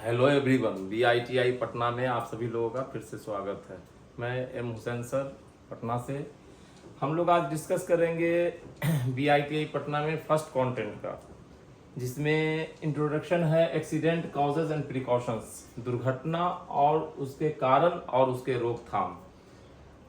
Hello everyone, बीआईटीआई Patna में आप सभी लोगों का फिर से स्वागत है। मैं एम हुसैन सर पटना से। हम लोग आज डिस्कस करेंगे बीआईटीआई पटना में फर्स्ट कंटेंट का, जिसमें इंट्रोडक्शन है एक्सीडेंट कॉजेज एंड प्रिकॉशंस, दुर्घटना और उसके कारण और उसके रोकथाम।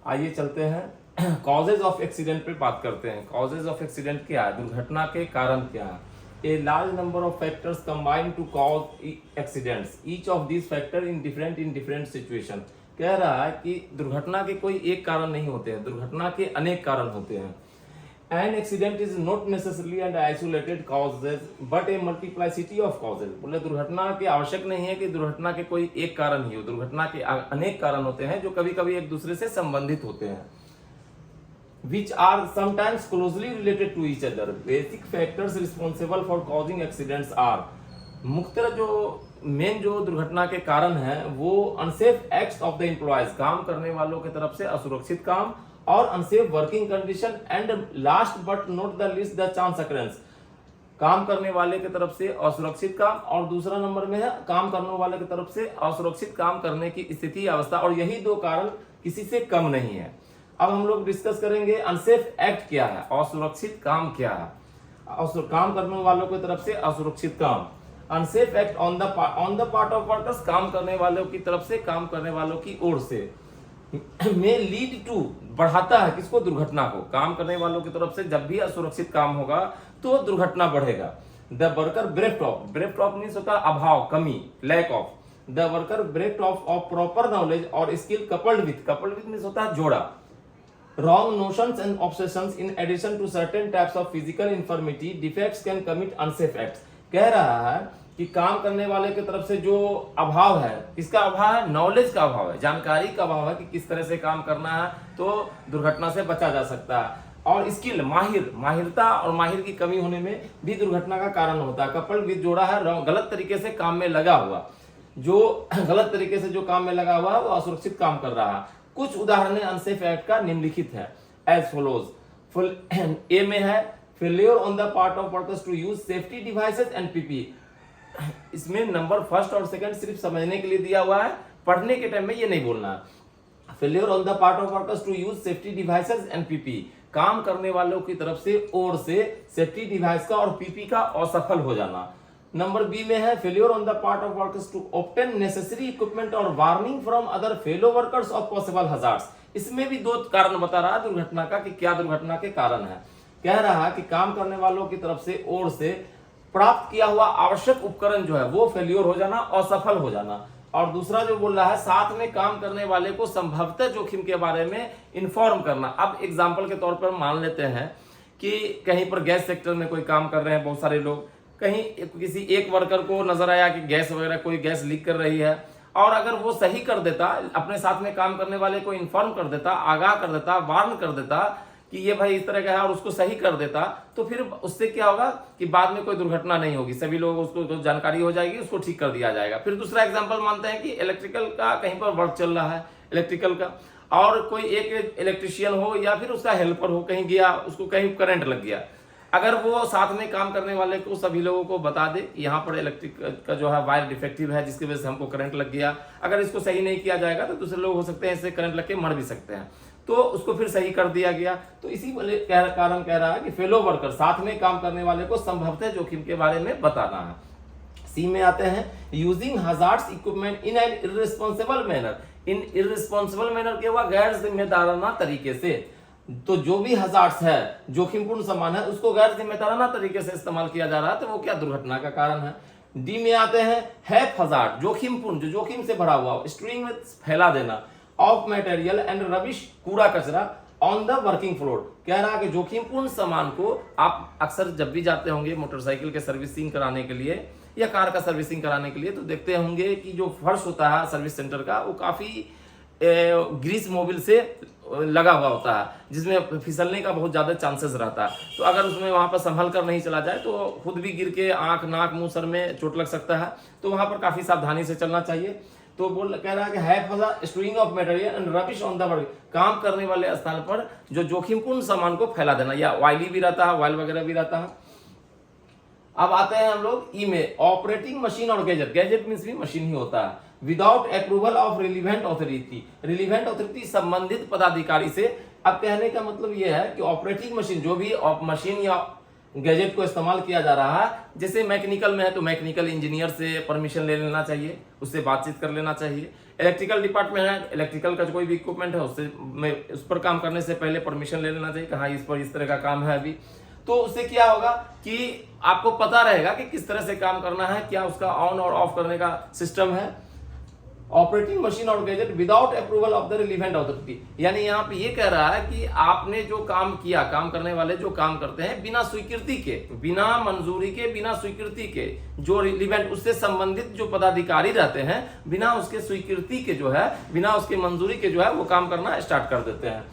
आइए चलते हैं कॉजेज ऑफ एक्सीडेंट पे बात करते हैं। कॉजेज ऑफ एक्सीडेंट क्या है, दुर्घटना के कारण क्या है। A large number of factors combine to cause accidents. Each of these factor in different situation. कह रहा है कि दुर्घटना के कोई एक कारण नहीं होते हैं, दुर्घटना के अनेक कारण होते हैं। An accident is not necessarily an isolated causes but a multiplicity of causes. बोले दुर्घटना के आवश्यक नहीं है कि दुर्घटना के कोई एक कारण ही हो, दुर्घटना के अनेक कारण होते हैं जो कभी कभी एक दूसरे से संबंधित होते हैं, which are sometimes closely related to each other. Basic factors responsible for causing accidents are मुख्यतः जो मेन जो दुर्घटना के कारण है वो unsafe acts of the employees, काम करने वालों की तरफ से असुरक्षित काम, और unsafe working condition, and last but not the least the chance occurrence, काम करने वाले की तरफ से असुरक्षित काम, और दूसरा नंबर में है काम करने वाले की तरफ से असुरक्षित काम करने की स्थिति अवस्था, और यही दो कारण किसी से कम नहीं है। अब हम लोग डिस्कस करेंगे अनसेफ एक्ट क्या है, असुरक्षित काम क्या है, काम करने वालों की तरफ से असुरक्षित काम। Unsafe act on the part of workers, काम करने वालों की तरफ से, काम करने वालों की ओर से, में लीड टू, बढ़ाता है किसको, दुर्घटना को। काम करने वालों की तरफ से जब भी असुरक्षित काम होगा तो दुर्घटना बढ़ेगा। The worker bereft of means होता है अभाव, कमी, lack of. The worker bereft of proper knowledge और स्किल कपल्ड विथ मीन्स होता है जोड़ा। Wrong notions and obsessions in addition to certain types of physical infirmity defects can commit unsafe acts. कह रहा है कि काम करने वाले की तरफ से जो अभाव है, किसका अभाव है, नॉलेज का अभाव है, जानकारी का अभाव है कि किस तरह से काम करना है तो दुर्घटना से बचा जा सकता है। और स्किल, माहिरता और माहिर की कमी होने में भी दुर्घटना का कारण होता है। कपल विद जोड़ा है गलत तरीके से काम में लगा हुआ, जो गलत तरीके से जो काम में लगा हुआ है वो असुरक्षित काम कर रहा है। कुछ उदाहरण अनसेफ एक्ट का निम्नलिखित है एज फॉलोज। ए में है failure on the part of workers to use safety devices and PP. इसमें नंबर फर्स्ट और सेकंड सिर्फ समझने के लिए दिया हुआ है, पढ़ने के टाइम में ये नहीं बोलना है। Failure on the part of workers to use safety devices and PP, काम करने वालों की तरफ से और से सेफ्टी डिवाइस का और पीपी का असफल हो जाना। नंबर बी में है failure on the part of workers to obtain necessary equipment और warning from other fellow workers of possible hazards. इसमें भी दो कारण बता रहा है दुर्घटना का कि क्या दुर्घटना के कारण है। कह रहा है कि काम करने वालों की तरफ से और से प्राप्त किया हुआ आवश्यक उपकरण जो है वो फेल्योर हो जाना, असफल हो जाना। और दूसरा जो बोल रहा है साथ में काम करने वाले को संभवतः जोखिम के बारे में इन्फॉर्म करना। अब एग्जाम्पल के तौर पर मान लेते हैं कि कहीं पर गैस सेक्टर में कोई काम कर रहे हैं बहुत सारे लोग, कहीं किसी एक वर्कर को नजर आया कि गैस वगैरह कोई गैस लीक कर रही है, और अगर वो सही कर देता, अपने साथ में काम करने वाले को इन्फॉर्म कर देता, आगाह कर देता, वार्न कर देता कि ये भाई इस तरह का है, और उसको सही कर देता, तो फिर उससे क्या होगा कि बाद में कोई दुर्घटना नहीं होगी, सभी लोग उसको जो जानकारी हो जाएगी उसको ठीक कर दिया जाएगा। फिर दूसरा एग्जाम्पल मानते हैं कि इलेक्ट्रिकल का कहीं पर वर्क चल रहा है, इलेक्ट्रिकल का, और कोई एक इलेक्ट्रिशियन हो या फिर उसका हेल्पर हो, कहीं गया, उसको कहीं करंट लग गया, अगर वो साथ में काम करने वाले को सभी लोगों को बता दे यहाँ पर इलेक्ट्रिक का जो है वायर डिफेक्टिव है जिसकी वजह से हमको करंट लग गया, अगर इसको सही नहीं किया जाएगा तो दूसरे लोग हो सकते हैं इससे करंट लग के मर भी सकते हैं, तो उसको फिर सही कर दिया गया। तो इसी कारण कह रहा है कि फेलो वर्कर, साथ में काम करने वाले को संभवतः जोखिम के बारे में बताना है। सी में आते हैं using hazards equipment in an irresponsible manner. In irresponsible manner के हुआ गैर जिम्मेदाराना तरीके से, तो जो भी हजार्ड्स है, जोखिमपूर्ण सामान है, उसको गैर जिम्मेदाराना तरीके से इस्तेमाल किया जा रहा है तो वो क्या दुर्घटना का कारण है। डी में आते हैं हैप हजार्ड, जोखिमपूर्ण, जो जोखिम से भरा हुआ, स्ट्रिंग में फैला देना, ऑफ मटेरियल एंड रबिश, कूड़ा कचरा, ऑन द वर्किंग फ्लोर। कह रहा है कि जोखिमपूर्ण सामान को आप अक्सर जब भी जाते होंगे मोटरसाइकिल के सर्विसिंग कराने के लिए या कार का सर्विसिंग कराने के लिए, तो देखते होंगे कि जो फर्श होता है सर्विस सेंटर का वो काफी ग्रीस मोबिल से लगा हुआ होता है, जिसमें फिसलने का बहुत ज्यादा चांसेस रहता है। तो अगर उसमें वहां पर संभल कर नहीं चला जाए तो खुद भी गिर के आंख, नाक, मुंह, सर में चोट लग सकता है, तो वहां पर काफी सावधानी से चलना चाहिए। तो कह रहा है कि have hazard string of material and rubbish on the work, काम करने वाले स्थान पर जो जोखिमपूर्ण सामान को फैला देना, या ऑयली भी रहता है, ऑयल वगैरह भी रहता है। अब आते हैं हम लोग ई में, ऑपरेटिंग मशीन और गैजेट। गैजेट मींस भी मशीन ही होता है। Without approval of relevant authority, relevant authority संबंधित पदाधिकारी से। अब कहने का मतलब यह है कि ऑपरेटिंग मशीन, जो भी मशीन या गैजेट को इस्तेमाल किया जा रहा है, जैसे मैकेनिकल में है तो मैकेनिकल इंजीनियर से परमिशन ले लेना चाहिए, उससे बातचीत कर लेना चाहिए। इलेक्ट्रिकल डिपार्टमेंट है, इलेक्ट्रिकल का जो कोई भी इक्विपमेंट है उससे उस पर काम करने से पहले परमिशन ले लेना चाहिए कि हाँ इस पर इस तरह का काम है अभी। तो उससे क्या होगा कि आपको पता रहेगा कि किस तरह से काम करना है, क्या उसका ऑन और ऑफ करने का सिस्टम है। ऑपरेटिंग मशीन और gadget without approval of the relevant authority, यानी यहाँ पे ये कह रहा है कि आपने जो काम किया, काम करने वाले जो काम करते हैं बिना स्वीकृति के, बिना मंजूरी के, बिना स्वीकृति के, जो रिलीवेंट उससे संबंधित जो पदाधिकारी रहते हैं, बिना उसके स्वीकृति के जो है, बिना उसके मंजूरी के जो है वो काम करना स्टार्ट कर देते हैं।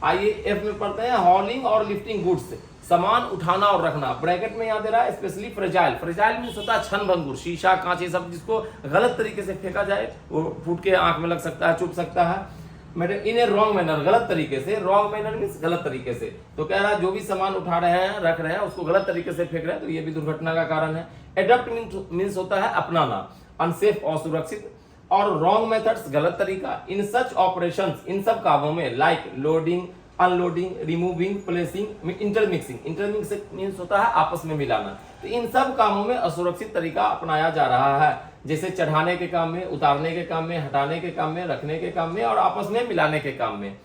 आइए एफ में पढ़ते हैं, हॉलिंग और लिफ्टिंग गुड्स, सामान उठाना और रखना। ब्रैकेट में यहाँ दे रहा है स्पेशली फ्रेजाइल। फ्रेजाइल मीन्स होता है क्षण भंगुर, शीशा कांच, ये सब जिसको गलत तरीके से फेंका जाए वो फूट के आंख में लग सकता है, चुभ सकता है। इन ए रॉन्ग मैनर, गलत तरीके से। रॉन्ग मैनर मीन्स गलत तरीके से। तो कह रहा है जो भी सामान उठा रहे हैं, रख रहे हैं, उसको गलत तरीके से फेंक रहे हैं तो ये भी दुर्घटना का कारण है। एडप्ट मीन्स होता है अपनाना, अनसेफ असुरक्षित। और रॉन्ग मेथड्स, गलत तरीका। इन सच ऑपरेशंस, इन सब कामों में, like loading, unloading, removing, placing, intermixing. Intermixing means होता है आपस में मिलाना। तो इन सब कामों में असुरक्षित तरीका अपनाया जा रहा है, जैसे चढ़ाने के काम में, उतारने के काम में, हटाने के काम में, रखने के काम में और आपस में मिलाने के काम में।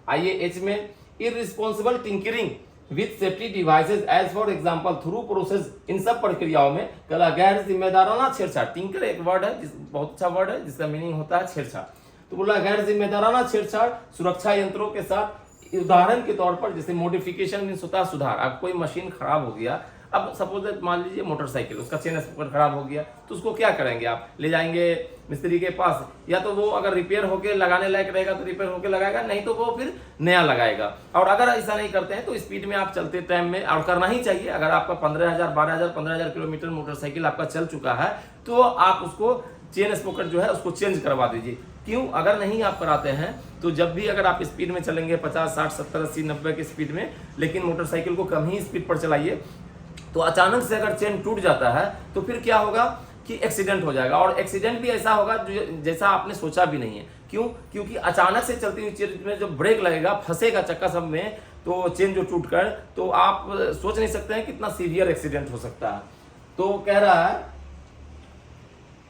आइए एच में, irresponsible tinkering with safety devices as for example through process. इन सब प्रक्रियाओं में कला गैर जिम्मेदाराना छेड़छाड़। टिंकर एक वर्ड है, बहुत अच्छा वर्ड है, जिसका मीनिंग होता है छेड़छाड़। तो बोला गैर जिम्मेदाराना छेड़छाड़ सुरक्षा यंत्रों के साथ। उदाहरण के तौर पर जैसे मॉडिफिकेशन मीन्स होता है सुधार। अब कोई मशीन खराब हो गया, अब सपोज मान लीजिए मोटरसाइकिल, उसका चेन स्पोकर खराब हो गया, तो उसको क्या करेंगे आप? ले जाएंगे मिस्त्री के पास, या तो वो अगर रिपेयर होके लगाने लायक रहेगा तो रिपेयर होके लगाएगा, नहीं तो वो फिर नया लगाएगा। और अगर ऐसा नहीं करते हैं तो स्पीड में आप चलते टाइम में, और करना ही चाहिए, अगर आपका 15,000, 12,000, 15,000 किलोमीटर मोटरसाइकिल आपका चल चुका है तो आप उसको चेन स्पोकर जो है उसको चेंज करवा दीजिए। क्यों? अगर नहीं आप कराते हैं तो जब भी अगर आप स्पीड में चलेंगे 50, 60, 70, 80, 90 की स्पीड में, लेकिन मोटरसाइकिल को कम ही स्पीड पर चलाइए, तो अचानक से अगर चेन टूट जाता है तो फिर क्या होगा कि एक्सीडेंट हो जाएगा। और एक्सीडेंट भी ऐसा होगा जैसा आपने सोचा भी नहीं है। क्यों? क्योंकि अचानक से चलती हुई चेन में जब ब्रेक लगेगा, फंसेगा चक्का सब में, तो चेन जो टूट कर, तो आप सोच नहीं सकते हैं कितना सीवियर एक्सीडेंट हो सकता है। तो कह रहा है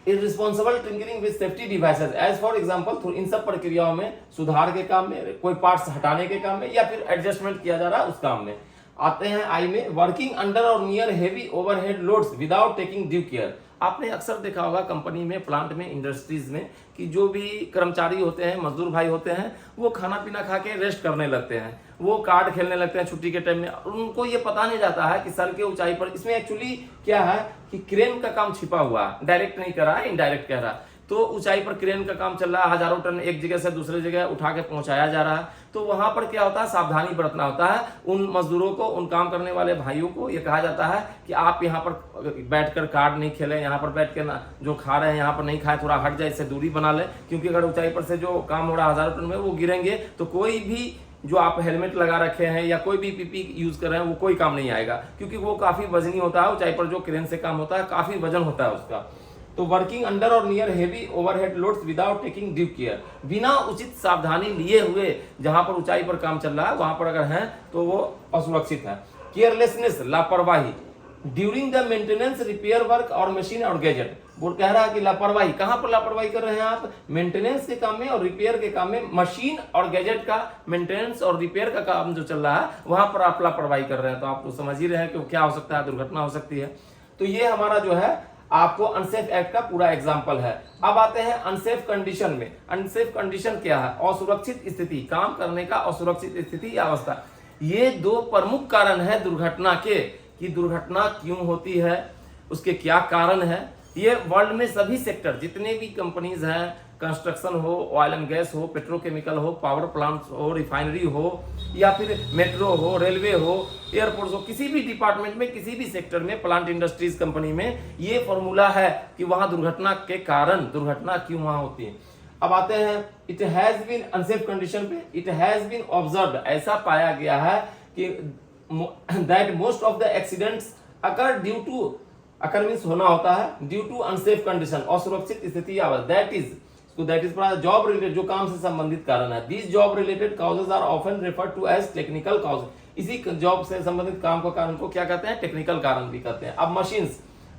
irresponsible tinkering with safety devices as for example, इन सब प्रक्रियाओं में, सुधार के काम में, कोई पार्ट्स हटाने के काम में, या फिर एडजस्टमेंट किया जा रहा है उस काम में। आते हैं आई में, वर्किंग अंडर और near heavy overhead loads without taking due care. आपने अक्सर देखा होगा कंपनी में, प्लांट में, इंडस्ट्रीज में कि जो भी कर्मचारी होते हैं, मजदूर भाई होते हैं, वो खाना पीना खा के रेस्ट करने लगते हैं, वो कार्ड खेलने लगते हैं छुट्टी के टाइम में। उनको ये पता नहीं जाता है कि सर के ऊंचाई पर, इसमें एक्चुअली क्या है कि क्रेन का काम छिपा हुआ है, डायरेक्ट नहीं कर रहा है, इनडायरेक्ट कह रहा है। तो ऊंचाई पर क्रेन का काम चल रहा है, हजारों टन एक जगह से दूसरे जगह उठा के पहुंचाया जा रहा है। तो वहां पर क्या होता है, सावधानी बरतना होता है। उन मजदूरों को, उन काम करने वाले भाइयों को ये कहा जाता है कि आप यहाँ पर बैठकर कार्ड नहीं खेलें, यहाँ पर बैठ के ना जो खा रहे हैं यहाँ पर नहीं खाए, थोड़ा हट जाए, इससे दूरी बना ले। क्योंकि अगर ऊंचाई पर से जो काम हो रहा है हजारों टन में, वो गिरेंगे तो कोई भी जो आप हेलमेट लगा रखे हैं या कोई भी पीपी यूज कर रहे हैं वो कोई काम नहीं आएगा, क्योंकि वो काफी वजनी होता है। ऊंचाई पर जो क्रेन से काम होता है काफी वजन होता है उसका। तो वर्किंग अंडर और near heavy overhead loads without taking due care, बिना उचित सावधानी लिए हुए, जहां पर ऊंचाई पर काम चल रहा है वहां पर अगर है तो वो असुरक्षित है। केयरलेसनेस, लापरवाही, during the maintenance, repair work और मशीन और गैजेट। वो कह रहा है कि लापरवाही, कहां पर लापरवाही कर रहे हैं आप? मेंटेनेंस के काम में और रिपेयर के काम में। मशीन और गैजेट का मेंटेनेंस और रिपेयर का काम जो चल रहा है वहां पर आप लापरवाही कर रहे हैं, तो आप तो समझ ही रहे हैं कि क्या हो सकता है, दुर्घटना हो सकती है। तो ये हमारा जो है आपको अनसेफ एक्ट का पूरा एग्जांपल है। अब आते हैं अनसेफ कंडीशन में। अनसेफ कंडीशन क्या है? असुरक्षित स्थिति, काम करने का असुरक्षित स्थिति या अवस्था। ये दो प्रमुख कारण है दुर्घटना के, कि दुर्घटना क्यों होती है, उसके क्या कारण है। ये वर्ल्ड में सभी सेक्टर, जितने भी कंपनीज हैं, कंस्ट्रक्शन हो, ऑयल एंड गैस हो, पेट्रोकेमिकल हो, पावर प्लांट हो, रिफाइनरी हो, या फिर मेट्रो हो, रेलवे हो, एयरपोर्ट हो, किसी भी डिपार्टमेंट में, किसी भी सेक्टर में, प्लांट इंडस्ट्रीज कंपनी में ये फॉर्मूला है कि वहां दुर्घटना के कारण, दुर्घटना क्यों वहां होती है। अब आते हैं it has been unsafe condition पे। इट हैज बीन ऑब्जर्व्ड, ऐसा पाया गया है कि that most of the accidents occur due to occur means होना होता है, ड्यू टू अनसेफ कंडीशन, असुरक्षित स्थिति or, that is job related, जो काम से संबंधित कारण है। These job related causes are often referred to as technical cause, इसी जॉब से संबंधित काम का कारण को क्या कहते हैं, टेक्निकल कारण भी कहते हैं। अब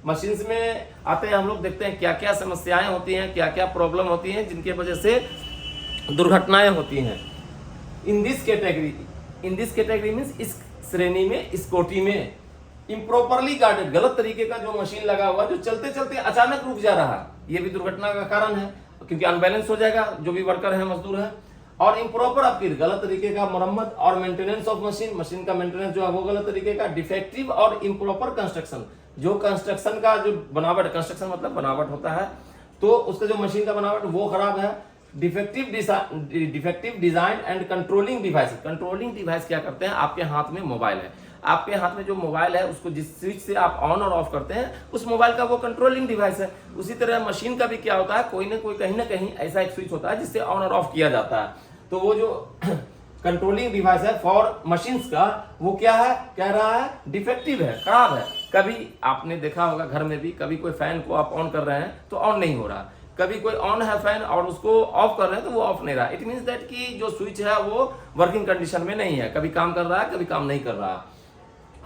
मशीन्स में आते हैं हम लोग, देखते हैं क्या क्या समस्याएं होती हैं, क्या क्या प्रॉब्लम होती हैं जिनके वजह से दुर्घटनाएं होती हैं। इन दिस कैटेगरी मीन्स इस श्रेणी में, इस कोटि में, इम्प्रॉपरली गार्डेड, गलत तरीके का जो मशीन लगा हुआ जो चलते चलते अचानक रुक जा रहा है, ये भी दुर्घटना का कारण है, क्योंकि अनबैलेंस हो जाएगा जो भी वर्कर है, मजदूर है। और इम्प्रॉपर अपील, गलत तरीके का मरम्मत और मेंटेनेंस ऑफ मशीन का मेंटेनेंस जो है वो गलत तरीके का। डिफेक्टिव और इम्प्रॉपर कंस्ट्रक्शन, जो कंस्ट्रक्शन का जो बनावट, कंस्ट्रक्शन मतलब बनावट होता है, तो उसका जो मशीन का बनावट वो खराब है। Defective design and controlling device क्या करते हैं, आपके हाथ में मोबाइल है, आपके हाथ में जो मोबाइल है उसको जिस स्विच से आप ऑन और ऑफ करते हैं उस मोबाइल का वो कंट्रोलिंग डिवाइस है। उसी तरह मशीन का भी क्या होता है, कोई ना कोई कहीं ना कहीं ऐसा एक स्विच होता है जिससे ऑन और ऑफ किया जाता है। तो वो जो कंट्रोलिंग डिवाइस है फॉर मशीन्स का, वो क्या है, कह रहा है डिफेक्टिव है, खराब है। कभी आपने देखा होगा घर में भी, कभी कोई फैन को आप ऑन कर रहे हैं तो ऑन नहीं हो रहा, कभी कोई ऑन है फैन और उसको ऑफ कर रहे हैं तो वो ऑफ नहीं रहा। इट मीन्स दैट कि जो स्विच है वो वर्किंग कंडीशन में नहीं है, कभी काम कर रहा है, कभी काम नहीं कर रहा।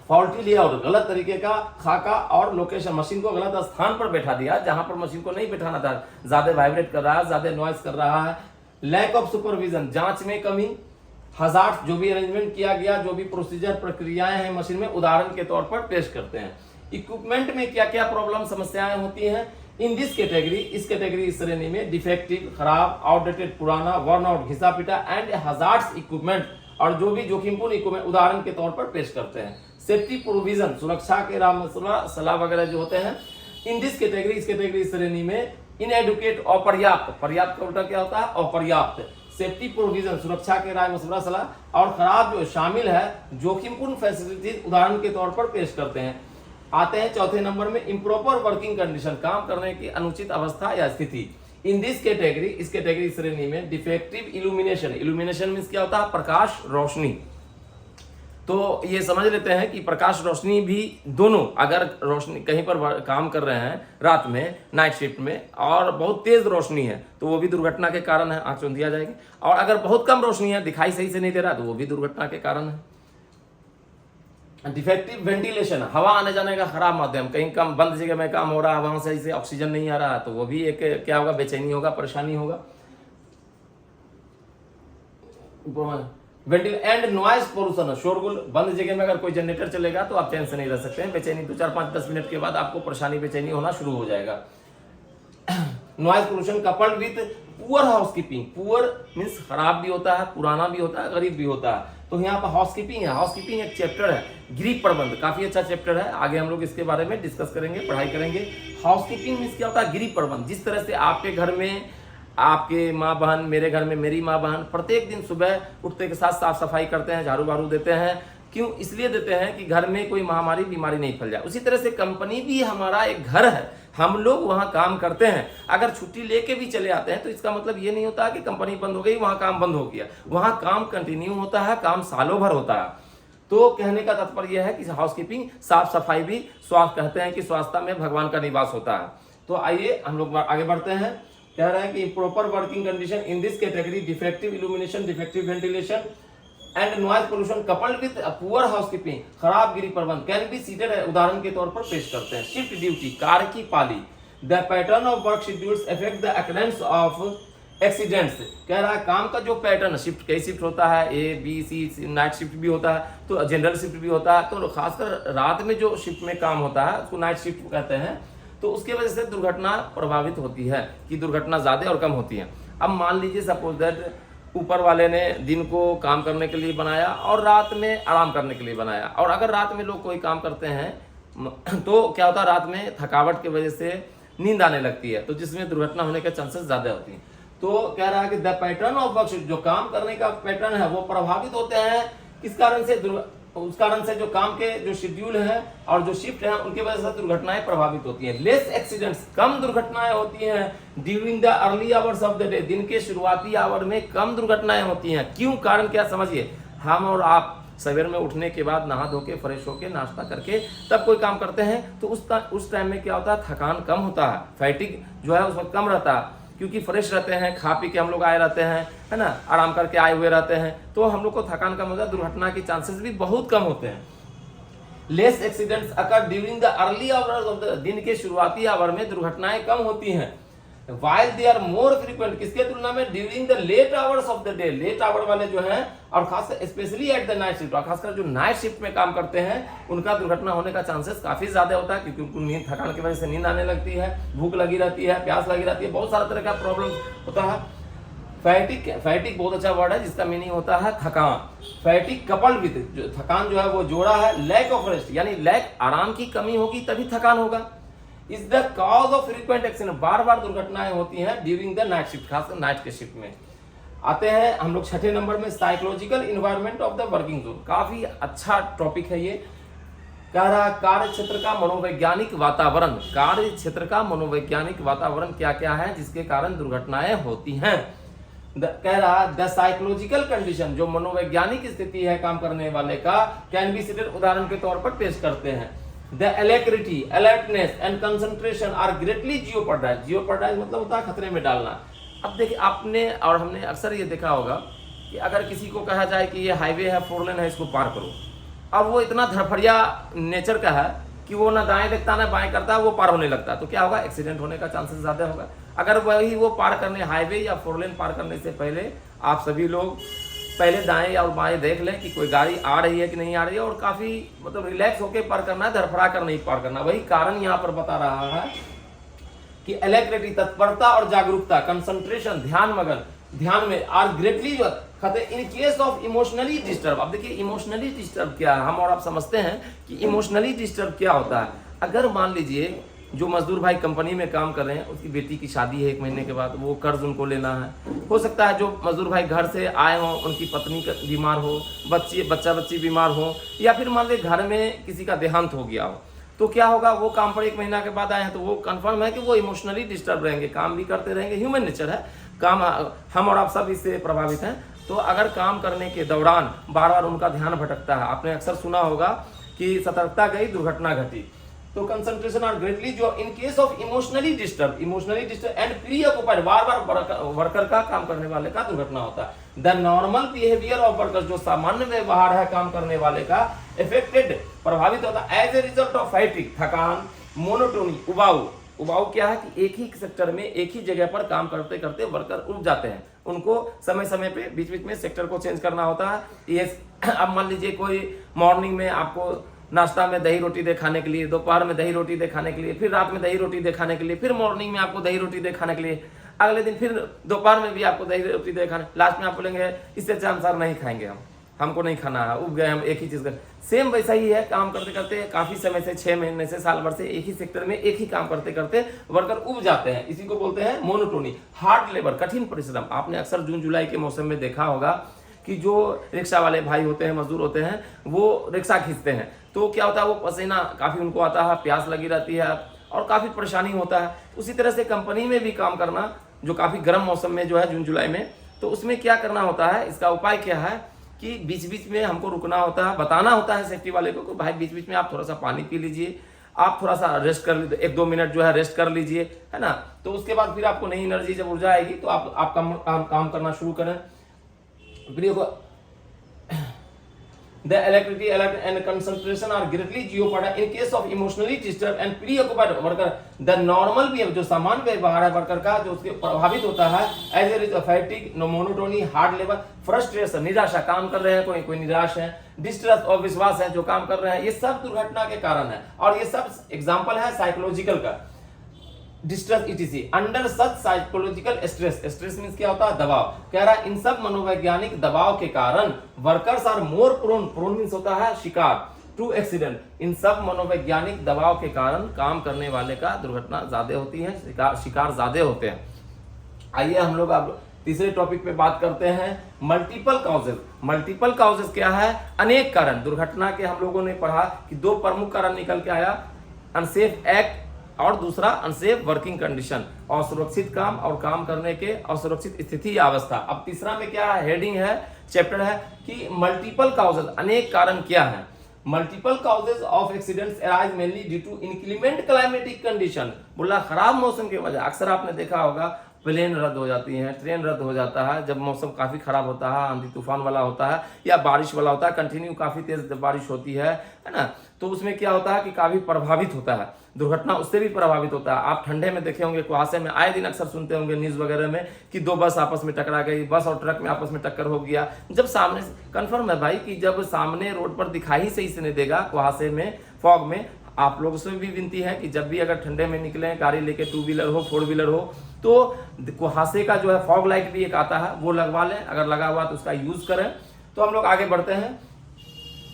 फॉल्टी लेआउट, गलत तरीके का खाका और लोकेशन, मशीन को गलत स्थान पर बैठा दिया जहां पर मशीन को नहीं बैठाना था, ज्यादा वाइब्रेट कर रहा है, ज्यादा नॉइस कर रहा है। लैक ऑफ सुपरविजन, जांच में कमी। हजार्ड, जो भी अरेंजमेंट किया गया, जो भी प्रोसीजर प्रक्रियाएं हैं मशीन में, उदाहरण के तौर पर पेश करते हैं। इक्विपमेंट में क्या क्या प्रॉब्लम समस्याएं होती हैं। इन दिस कैटेगरी, इस कैटेगरी, इस श्रेणी में डिफेक्टिव, खराब, आउटडेटेड, पुराना, वर्न आउट, घिसा पिटा एंड हजार्ड्स इक्विपमेंट, और जो भी जोखिमपूर्ण इक्विपमेंट उदाहरण के तौर पर पेश करते हैं। सेफ्टी प्रोविजन, सुरक्षा के मसला सलाह वगैरह जो होते हैं। इन दिस कैटेगरी, इस कैटेगरी श्रेणी में इनएडुकेट, अपर्याप्त, पर्याप्त का उल्टा क्या होता है, अपर्याप्त। सेफ्टी प्रोविजन, सुरक्षा के राय मसला सलाह, और खराब जो शामिल है जोखिमपूर्ण फैसिलिटीज उदाहरण के तौर पर पेश करते हैं। आते हैं चौथे नंबर में इम्प्रॉपर वर्किंग कंडीशन, काम करने की अनुचित अवस्था या स्थिति। इन दिस कैटेगरी, इस कैटेगरी श्रेणी में डिफेक्टिव इल्यूमिनेशन मींस क्या होता है, प्रकाश, रोशनी। तो ये समझ लेते हैं कि प्रकाश रोशनी भी दोनों, अगर रोशनी कहीं पर काम कर रहे हैं रात में, नाइट शिफ्ट में, और बहुत तेज रोशनी है तो वो भी दुर्घटना के कारण है, आंख चौंधिया जाएगी। और अगर बहुत कम रोशनी है, दिखाई सही से नहीं दे रहा, तो वो भी दुर्घटना के कारण है। डिफेक्टिव वेंटिलेशन, हवा आने जाने का खराब माध्यम, कहीं कम बंद जगह में काम हो रहा है, वहां सही से ऑक्सीजन नहीं आ रहा, तो वो भी एक क्या होगा, बेचैनी होगा, परेशानी होगा। एंड नॉइज पोल्यूशन, शोरगुल, बंद जगह में अगर कोई जनरेटर चलेगा तो आप चैन से नहीं रह सकते हैं, बेचैनी 2, 4, 5, 10 मिनट के बाद आपको परेशानी, बेचैनी होना शुरू हो जाएगा। Noise pollution coupled with poor housekeeping, poor means खराब भी होता है, पुराना भी होता है, गरीब भी होता है। तो यहाँ पर हाउसकीपिंग है, हाउसकीपिंग एक चैप्टर है, गृह प्रबंध, काफी अच्छा चैप्टर है, आगे हम लोग इसके बारे में डिस्कस करेंगे, पढ़ाई करेंगे। हाउसकीपिंग मींस क्या होता है, गृह प्रबंध। जिस तरह से आपके घर में आपके माँ बहन, मेरे घर में मेरी माँ बहन प्रत्येक दिन सुबह उठते के साथ साफ सफाई करते हैं, झाड़ू बाड़ू देते हैं, क्यों, इसलिए देते हैं कि घर में कोई महामारी, बीमारी नहीं फैल जाए। उसी तरह से कंपनी भी हमारा एक घर है, हम लोग वहां काम करते हैं। अगर छुट्टी लेके भी चले आते हैं तो इसका मतलब ये नहीं होता कि कंपनी बंद हो गई, वहां काम बंद हो गया, वहां काम कंटिन्यू होता है, काम सालों भर होता है। तो कहने का तात्पर्य यह है कि हाउसकीपिंग, साफ सफाई भी स्वास्थ्य, कहते हैं कि स्वास्थ्य में भगवान का निवास होता है। तो आइए हम लोग आगे बढ़ते हैं। कह रहे हैं कि proper working condition in this category, defective illumination, defective ventilation and noise pollution coupled with poor housekeeping, खराब गृह प्रबंध कैन बी सीटेड, उदाहरण के तौर पर पेश करते हैं। शिफ्ट ड्यूटी, कार्य की पाली। The pattern of work schedules affect the occurrence of accidents, कह रहा है काम का जो पैटर्न, शिफ्ट कई शिफ्ट होता है, A, B, C, night shift भी होता है, तो जनरल शिफ्ट भी होता है, तो खासकर रात में जो शिफ्ट में काम होता है उसको नाइट शिफ्ट कहते हैं। तो उसके वजह से दुर्घटना प्रभावित होती है, कि दुर्घटना ज्यादा और कम होती है। अब मान लीजिए सपोज दैट ऊपर वाले ने दिन को काम करने के लिए बनाया और रात में आराम करने के लिए बनाया, और अगर रात में लोग कोई काम करते हैं तो क्या होता है, रात में थकावट की वजह से नींद आने लगती है, तो जिसमें दुर्घटना होने के चांसेस ज्यादा होती हैं। तो कह रहा है कि द पैटर्न ऑफ वर्क, जो काम करने का पैटर्न है वो प्रभावित होते हैं, किस कारण से, उस कारण से जो काम के जो शेड्यूल है और जो शिफ्ट है उनकी वजह से दुर्घटनाएं प्रभावित होती हैं। लेस एक्सीडेंट्स, कम दुर्घटनाएं होती हैं during the early hours of the day, दिन के शुरुआती आवर में कम दुर्घटनाएं होती हैं। क्यों, कारण क्या, समझिए। हम और आप सवेर में उठने के बाद नहा धो के फ्रेश होके नाश्ता करके तब कोई काम करते हैं तो उस टाइम में क्या होता है, थकान कम होता है, फैटिक जो है उस वक्त कम रहता है, क्योंकि फ्रेश रहते हैं, खा पी के हम लोग आए रहते हैं, है ना, आराम करके आए हुए रहते हैं, तो हम लोग को थकान कम होता है, दुर्घटना के चांसेस भी बहुत कम होते हैं। Less accidents occur during the early hours of the, दिन के शुरुआती आवर में दुर्घटनाएं कम होती हैं, while they are more frequent, किसके तुलना में, during the late hours of the day, late hour वाले जो हैं, और खासकर specially at the night shift, और खासकर जो नाइट शिफ्ट में काम करते हैं उनका दुर्घटना होने का चांसेस काफी ज्यादा होता है, क्योंकि उनको नींद, थकान की वजह से नींद आने लगती है, भूख लगी रहती है, प्यास लगी रहती है, बहुत सारा तरह का प्रॉब्लम होता है। फैटिक बहुत अच्छा वर्ड है जिसका मीनिंग होता है थकान। फैटिक कपल्ड विद, जो थकान जो है वो जोड़ा है लैक ऑफ रेस्ट, यानी लैक, आराम की कमी होगी तभी थकान होगा। Is the cause of frequent accident, बार बार दुर्घटनाएं होती हैं ड्यूरिंग द नाइट शिफ्ट, खासकर नाइट के शिफ्ट में। आते हैं हम लोग छठे नंबर में, psychological environment of the working zone. काफी अच्छा टॉपिक है ये। कह रहा कार्य क्षेत्र का मनोवैज्ञानिक वातावरण, कार्य क्षेत्र का मनोवैज्ञानिक वातावरण क्या क्या है जिसके कारण दुर्घटनाएं होती हैं। कह रहा द साइकोलॉजिकल कंडीशन, जो मनोवैज्ञानिक स्थिति है काम करने वाले का, कैन बी सिटेड, उदाहरण के तौर पर पेश करते हैं। The alacrity, alertness and concentration are greatly jeopardize, jeopardize मतलब होता है खतरे में डालना। अब देखिए, आपने और हमने अक्सर ये देखा होगा कि अगर किसी को कहा जाए कि ये हाईवे है, 4 लेन है, इसको पार करो, अब वो इतना धड़फड़िया नेचर का है कि वो ना दाएं देखता ना बाएं करता, वो पार होने लगता है, तो क्या होगा, एक्सीडेंट होने का चांसेस ज्यादा होगा। अगर वही वो पार करने, हाईवे या 4 लेन पार करने से पहले आप सभी लोग पहले दाएं या बाएं देख लें कि कोई गाड़ी आ रही है कि नहीं आ रही है, और काफी मतलब रिलैक्स होकर पार करना है, धड़फड़ा कर नहीं पार करना। वही कारण यहाँ पर बता रहा है कि एलेक्ट्रिटी, तत्परता और जागरूकता, कंसंट्रेशन, ध्यान मगन, ध्यान में, आर ग्रेटली खतरे इन केस ऑफ इमोशनली डिस्टर्ब। अब देखिए इमोशनली डिस्टर्ब क्या है, हम और आप समझते हैं कि इमोशनली डिस्टर्ब क्या होता है। अगर मान लीजिए जो मजदूर भाई कंपनी में काम कर रहे हैं, उसकी बेटी की शादी है 1 महीने के बाद, वो कर्ज उनको लेना है, हो सकता है जो मजदूर भाई घर से आए हों उनकी पत्नी बीमार हो, बच्ची बीमार हो, या फिर मान लीजिए घर में किसी का देहांत हो गया हो, तो क्या होगा, वो काम पर 1 महीना के बाद आए हैं तो वो कंफर्म है कि वो इमोशनली डिस्टर्ब रहेंगे, काम भी करते रहेंगे, ह्यूमन नेचर है काम, हम और आप सब इससे प्रभावित हैं। तो अगर काम करने के दौरान बार बार उनका ध्यान भटकता है, आपने अक्सर सुना होगा कि सतर्कता गई दुर्घटना घटी, तो कंसंट्रेशन आर ग्रेटली, जो in case of emotionally disturb and preoccupied, बार बार वर्कर का, काम करने वाले का दुर्घटना होता है। The normal behaviour of worker, जो सामान्य व्यवहार है काम करने वाले का, इफेक्टेड, प्रभावित होता है as a result of fatigue, थकान, मोनोटोनी, उबाऊ क्या है कि एक ही सेक्टर में एक ही जगह पर काम करते करते वर्कर उब जाते हैं, उनको समय समय पे बीच बीच में सेक्टर को चेंज करना होता है। ये अब मान लीजिए कोई मॉर्निंग में आपको नाश्ता में दही रोटी दे खाने के लिए, दोपहर में दही रोटी दे खाने के लिए, फिर रात में दही रोटी दे खाने के लिए, फिर मॉर्निंग में आपको दही रोटी दे खाने के लिए, अगले दिन फिर दोपहर में भी आपको दही रोटी दे खाने, लास्ट में आप बोलेंगे इससे अच्छा अनुसार नहीं खाएंगे, हमको नहीं खाना है, उब गए हम एक ही चीज कर। सेम वैसा ही है, काम करते करते काफी समय से, 6 महीने से, साल भर से एक ही सेक्टर में एक ही काम करते करते वर्कर उब जाते हैं, इसी को बोलते हैं मोनोटोनी। हार्ड लेबर, कठिन परिश्रम, आपने अक्सर जून जुलाई के मौसम में देखा होगा कि जो रिक्शा वाले भाई होते हैं, मजदूर होते हैं, वो रिक्शा खींचते हैं, तो क्या होता है, वो पसीना काफी उनको आता है, प्यास लगी रहती है और काफी परेशानी होता है। उसी तरह से कंपनी में भी काम करना, जो काफी गर्म मौसम में जो है जून जुलाई में, तो उसमें क्या करना होता है, इसका उपाय क्या है कि बीच बीच में हमको रुकना होता है, बताना होता है सेफ्टी वाले को, भाई बीच बीच में आप थोड़ा सा पानी पी लीजिए, आप थोड़ा सा रेस्ट कर लीजिए, 1-2 मिनट जो है रेस्ट कर लीजिए, है ना, तो उसके बाद फिर आपको नई एनर्जी जब ऊर्जा आएगी तो आप काम करना शुरू करें। वीडियो को The electricity, alert and concentration are greatly jeopardized in case of emotionally disturbed and preoccupied worker. The normal behavior, जो सामान्य व्यवहार है वर्कर का, जो उसके प्रभावित होता है, as a result of fatigue, monotony, hard labor, frustration, निराशा, काम कर रहे हैं कोई निराश है, distrust और विश्वास है जो काम कर रहे हैं, ये सब दुर्घटना के कारण है। और ये सब एग्जाम्पल है साइकोलॉजिकल का, distress etc., under such psychological stress means क्या होता है, दबाव। कह रहा है इन सब मनोवैज्ञानिक दबाव के कारण workers are more prone means होता है शिकार, टू एक्सीडेंट, इन सब मनोवैज्ञानिक दबाव के कारण काम करने वाले का दुर्घटना ज्यादा होती है, शिकार ज्यादा होते हैं। आइए हम लोग अब तीसरे टॉपिक पे बात करते हैं, मल्टीपल काउजेज। मल्टीपल काउजेज क्या है, अनेक कारण। दुर्घटना के हम लोगों ने पढ़ा कि 2 प्रमुख कारण निकल के आया, अनसेफ एक्ट और दूसरा अनसेफ वर्किंग कंडीशन, असुरक्षित काम और काम करने के असुरक्षित स्थिति या अवस्था। अब तीसरा में क्या है, हेडिंग है चैप्टर है कि मल्टीपल काउजेज, अनेक कारण क्या है। Multiple causes of accidents arise mainly due to inclement climatic condition. बोला खराब मौसम की वजह, अक्सर आपने देखा होगा प्लेन रद्द हो जाती है, ट्रेन रद्द हो जाता है जब मौसम काफी खराब होता है, आंधी तूफान वाला होता है या बारिश वाला होता है, कंटिन्यू काफी तेज बारिश होती है ना, तो उसमें क्या होता है कि काफी प्रभावित होता है, दुर्घटना उससे भी प्रभावित होता है। आप ठंडे में देखे होंगे, कुहासे में आए दिन अक्सर सुनते होंगे न्यूज वगैरह में कि 2 बस आपस में टकरा गई, बस और ट्रक में आपस में टक्कर हो गया। जब सामने, कन्फर्म है भाई कि जब सामने रोड पर दिखाई सही से नहीं देगा, कुहासे में, फॉग में, आप लोगों से भी विनती है कि जब भी अगर ठंडे में निकले गाड़ी लेके, 2 व्हीलर हो 4 व्हीलर हो, तो कुहासे का जो है फॉग लाइट भी एक आता है वो लगवा लें, अगर लगा हुआ तो उसका यूज करें। तो हम लोग आगे बढ़ते हैं।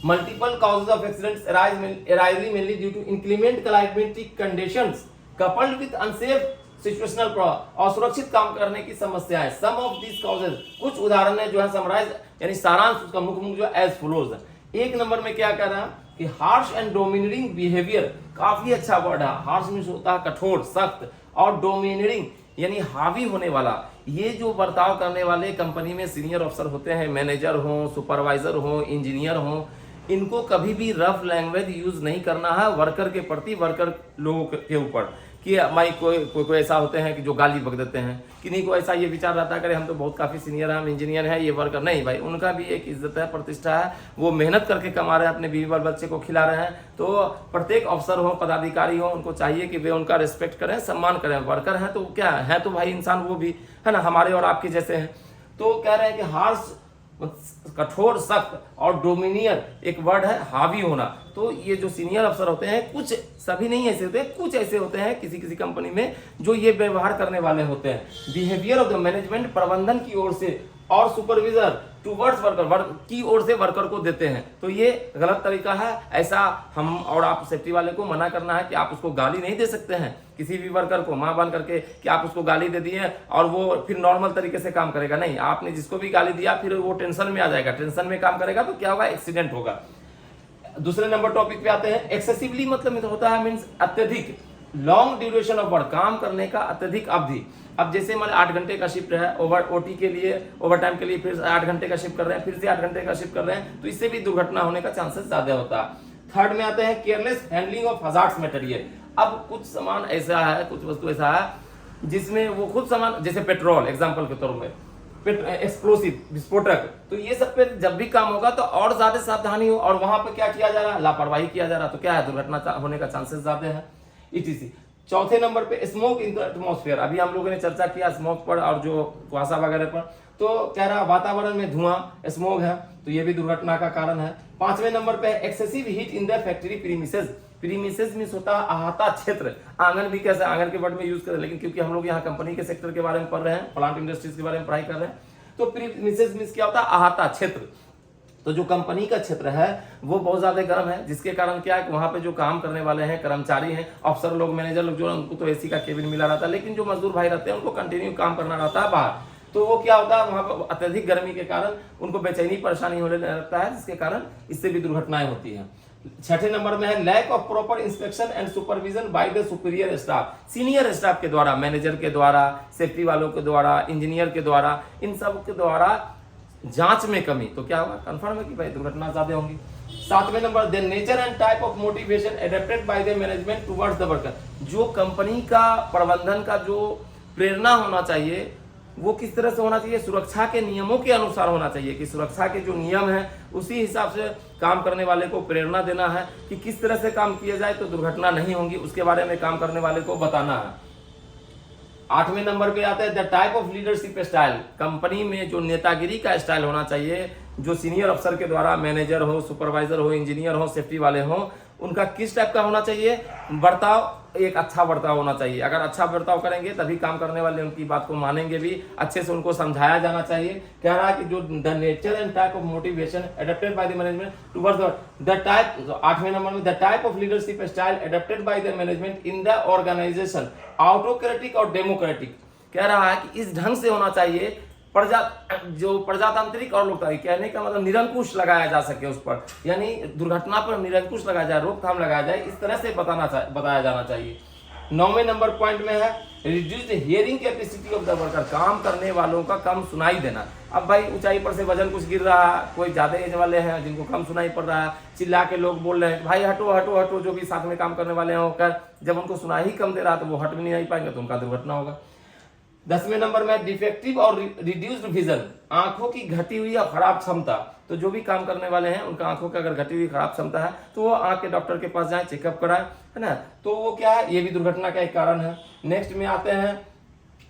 Multiple causes of accidents arise mainly due to inclement climatic conditions coupled with unsafe situational problem, असुरक्षित काम करने की समस्याएं। सम ऑफ दिस काउजेज, कुछ उदाहरण है जो है समराइज यानी सारांश उसका मुख्य जो एज फॉलोज है। 1 नंबर में क्या कह रहा है कि हार्श एंड डोमिनेटिंग बिहेवियर, काफी अच्छा वर्ड है। हार्श मींस होता है कठोर, सख्त, और डोमिनेटिंग यानी हावी होने वाला। ये जो बर्ताव करने वाले कंपनी में सीनियर अफसर होते हैं, मैनेजर हो, सुपरवाइजर हो, इंजीनियर हो, इनको कभी भी रफ लैंग्वेज यूज नहीं करना है वर्कर के प्रति, वर्कर लोगों के ऊपर। कि भाई कोई ऐसा होते हैं कि जो गाली बक देते हैं, किन्हीं को ऐसा ये विचार रहता है कि हम तो बहुत काफी सीनियर हैं, हम इंजीनियर हैं, ये वर्कर नहीं भाई, उनका भी एक इज्जत है, प्रतिष्ठा है, वो मेहनत करके कमा रहे हैं, अपने बीवी बाल बच्चे को खिला रहे हैं। तो प्रत्येक अफसर हो, पदाधिकारी हो, उनको चाहिए कि वे उनका रिस्पेक्ट करें, सम्मान करें। वर्कर हैं तो क्या है, तो भाई इंसान वो भी है ना, हमारे और आपके जैसे हैं। तो कह रहे हैं कि हार्श, कठोर, सख्त, और डोमिनियर एक वर्ड है हावी होना। तो ये जो सीनियर अफसर होते हैं, कुछ, सभी नहीं ऐसे होते हैं, कुछ ऐसे होते हैं किसी किसी कंपनी में जो ये व्यवहार करने वाले होते हैं। बिहेवियर ऑफ द मैनेजमेंट, प्रबंधन की ओर से, और सुपरविजर टूवर्ड्स वर्कर की ओर से वर्कर को देते हैं। तो ये गलत तरीका है। ऐसा हम और आप सेफ्टी वाले को मना करना है कि आप उसको गाली नहीं दे सकते हैं, किसी भी वर्कर को मां बन करके कि आप उसको गाली दे दिए और वो फिर नॉर्मल तरीके से काम करेगा नहीं। आपने जिसको भी गाली दिया फिर वो टेंशन में आ जाएगा, टेंशन में काम करेगा तो क्या होगा, एक्सीडेंट होगा। दूसरे नंबर टॉपिक पे आते हैं। एक्सेसिवली मतलब होता है मींस अत्यधिक, लॉन्ग ड्यूरेशन ऑफ वर्क, काम करने का अत्यधिक अवधि। अब जैसे मान 8 घंटे का शिफ्ट है, ओटी के लिए, ओवर टाइम के लिए फिर 8 घंटे का शिफ्ट कर रहे हैं, फिर से 8 घंटे का शिफ्ट कर रहे हैं, तो इससे भी दुर्घटना होने का चांसेस ज्यादा होता है। थर्ड में आते हैं careless handling of hazards material. अब कुछ सामान ऐसा है, कुछ वस्तु ऐसा है जिसमें वो खुद सामान, जैसे पेट्रोल एग्जाम्पल के तौर पर, एक्सप्लोसिव, विस्फोटक, तो ये सब पे जब भी काम होगा तो और ज्यादा सावधानी हो, और वहां पे क्या किया जा रहा है, लापरवाही किया जा रहा है, तो क्या है, दुर्घटना होने का चांसेस ज्यादा है। इटीसी। चौथे नंबर पे स्मोक इन द एटमॉस्फेयर, अभी हम लोगों ने चर्चा किया स्मोक पर और जो कुहासा वगैरह पर, तो कह रहा वातावरण में धुआं, स्मोक है, तो ये भी दुर्घटना का कारण है। 5वें नंबर पे excessive heat in the factory premises. Premises means होता है अहाता क्षेत्र, आंगन भी कैसे, आंगन के वर्ड में यूज करें, लेकिन क्योंकि हम लोग यहाँ कंपनी के सेक्टर के बारे में पढ़ रहे हैं, प्लांट इंडस्ट्रीज के बारे में पढ़ाई कर रहे हैं, तो प्रीमिसेस मींस क्या होता है, अहाता क्षेत्र। तो जो कंपनी का क्षेत्र है वो बहुत ज्यादा गर्म है, जिसके कारण क्या है कि वहां पे जो काम करने वाले हैं, कर्मचारी हैं, अफसर लोग, मैनेजर लोग, जो उनको तो एसी का केबिन मिला रहता है, लेकिन जो मजदूर भाई रहते हैं उनको कंटिन्यू काम करना रहता है बाहर। तो वो क्या होता है, वहां पर अत्यधिक गर्मी के कारण उनको बेचैनी, परेशानी होने लगता है, जिसके कारण इससे भी दुर्घटनाएं होती हैं। 6ठे नंबर में है lack of proper inspection and supervision by the superior staff. Senior staff के द्वारा, मैनेजर के द्वारा, सेफ्टी वालों के द्वारा, इंजीनियर के द्वारा, इन सब के द्वारा जांच में कमी, तो क्या होगा, कंफर्म है कि भाई दुर्घटना ज्यादा होंगी। 7वें number the nature and type of motivation adapted by the management towards the worker. जो कंपनी का प्रबंधन का जो प्रेरणा होना चाहिए वो किस तरह से होना चाहिए, सुरक्षा के नियमों के अनुसार होना चाहिए, कि सुरक्षा के जो नियम है उसी हिसाब से काम करने वाले को प्रेरणा देना है कि किस तरह से काम किया जाए तो दुर्घटना नहीं होगी, उसके बारे में काम करने वाले को बताना है। 8वें नंबर पे आता है the type of leadership style. Company में जो नेतागिरी का स्टाइल होना चाहिए, जो सीनियर अफसर के द्वारा, मैनेजर हो, सुपरवाइजर हो, इंजीनियर हो, सेफ्टी वाले हो, उनका किस टाइप का होना चाहिए, बर्ताव, एक अच्छा बर्ताव होना चाहिए। अगर अच्छा बर्ताव करेंगे तभी काम करने वाले उनकी बात को मानेंगे भी, अच्छे से उनको समझाया जाना चाहिए। कह रहा है कि जो the nature and type of motivation adapted by the management towards the type, 8वें नंबर में the type of leadership style adapted by the management in the organisation, autocratic और डेमोक्रेटिक। कह रहा है कि इस ढंग से होना चाहिए, जो प्रजातांत्रिक और लोकतांत्रिक, कहने का मतलब निरंकुश लगाया जा सके उस पर, यानी दुर्घटना पर निरंकुश लगाया जाए, रोकथाम लगाया जाए, इस तरह से बताया जाना चाहिए। 9वें नंबर पॉइंट में है reduced hearing capacity of the worker, काम करने वालों का कम सुनाई देना। अब भाई ऊंचाई पर से वजन कुछ गिर रहा है, कोई ज्यादा एज वाले हैं जिनको कम सुनाई पड़ रहा है, चिल्ला के लोग बोल रहे हैं भाई हटो हटो हटो, जो भी साथ में काम करने वाले हैं होकर, जब उनको सुनाई ही कम दे रहा तो वो हट भी नहीं पाएंगे तो उनका दुर्घटना होगा। 10वें नंबर में डिफेक्टिव और रिड्यूस्ड विजन, आंखों की घटी हुई या खराब क्षमता। तो जो भी काम करने वाले हैं उनका आंखों की अगर घटी हुई खराब क्षमता है तो वो आंख के डॉक्टर के पास जाएं, चेकअप कराएं, है ना। तो वो क्या है, ये भी दुर्घटना का एक कारण है। नेक्स्ट में आते हैं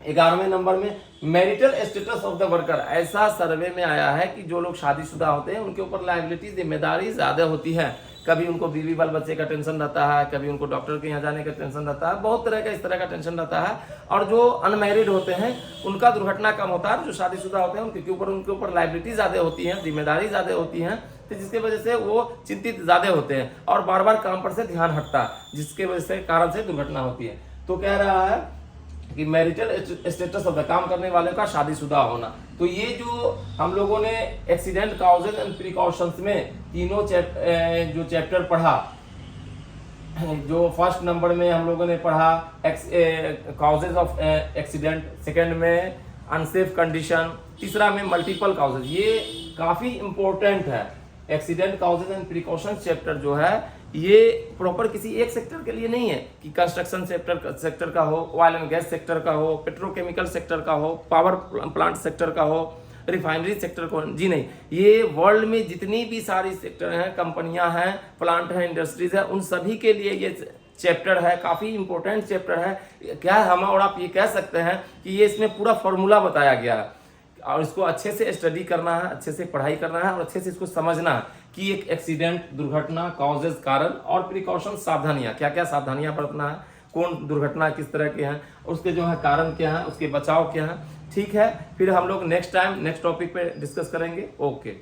11वें नंबर में marital status of the worker. ऐसा सर्वे में आया है कि जो लोग शादीशुदा होते हैं उनके ऊपर लायबिलिटी, जिम्मेदारी ज्यादा होती है। कभी उनको बीवी बाल बच्चे का टेंशन रहता है, कभी उनको डॉक्टर के यहाँ जाने का टेंशन रहता है, बहुत तरह का इस तरह का टेंशन रहता है। और जो अनमैरिड होते हैं उनका दुर्घटना कम होता है, जो शादीशुदा होते हैं उनके ऊपर लायबिलिटी ज्यादा होती है, जिम्मेदारी ज्यादा होती है, तो जिसकी वजह से वो चिंतित ज्यादा होते हैं और बार बार काम पर से ध्यान हटता है, जिसके वजह से कारण से दुर्घटना होती है। तो कह रहा है कि मैरिटल स्टेटस ऑफ द, काम करने वाले का शादीशुदा होना। तो ये जो हम लोगों ने एक्सीडेंट काउजेज एंड प्रिकॉशंस में तीनों जो चैप्टर पढ़ा, जो फर्स्ट नंबर में हम लोगों ने पढ़ा काउजेज ऑफ एक्सीडेंट, सेकंड में अनसेफ कंडीशन, तीसरा में मल्टीपल काउजेज, ये काफी इंपॉर्टेंट है। Accident causes and precautions chapter जो है ये प्रॉपर किसी एक सेक्टर के लिए नहीं है कि कंस्ट्रक्शन सेक्टर का हो, ऑयल एंड गैस सेक्टर का हो, पेट्रोकेमिकल सेक्टर का हो, पावर प्लांट सेक्टर का हो, रिफाइनरी सेक्टर को, जी नहीं, ये वर्ल्ड में जितनी भी सारी सेक्टर हैं, कंपनियां हैं, प्लांट हैं, इंडस्ट्रीज है, उन सभी के लिए ये चैप्टर है, काफी इंपॉर्टेंट चैप्टर है। क्या हम और आप ये कह सकते हैं कि ये इसमें पूरा फॉर्मूला बताया गया है और इसको अच्छे से स्टडी करना है, अच्छे से पढ़ाई करना है और अच्छे से इसको समझना है कि एक एक्सीडेंट, दुर्घटना, कॉजेज, कारण और प्रिकॉशन, सावधानियां, क्या क्या सावधानियां बरतना है, कौन दुर्घटना किस तरह के हैं, उसके जो है कारण क्या है, उसके बचाव क्या है। ठीक है, फिर हम लोग नेक्स्ट टाइम नेक्स्ट टॉपिक पे डिस्कस करेंगे। ओके।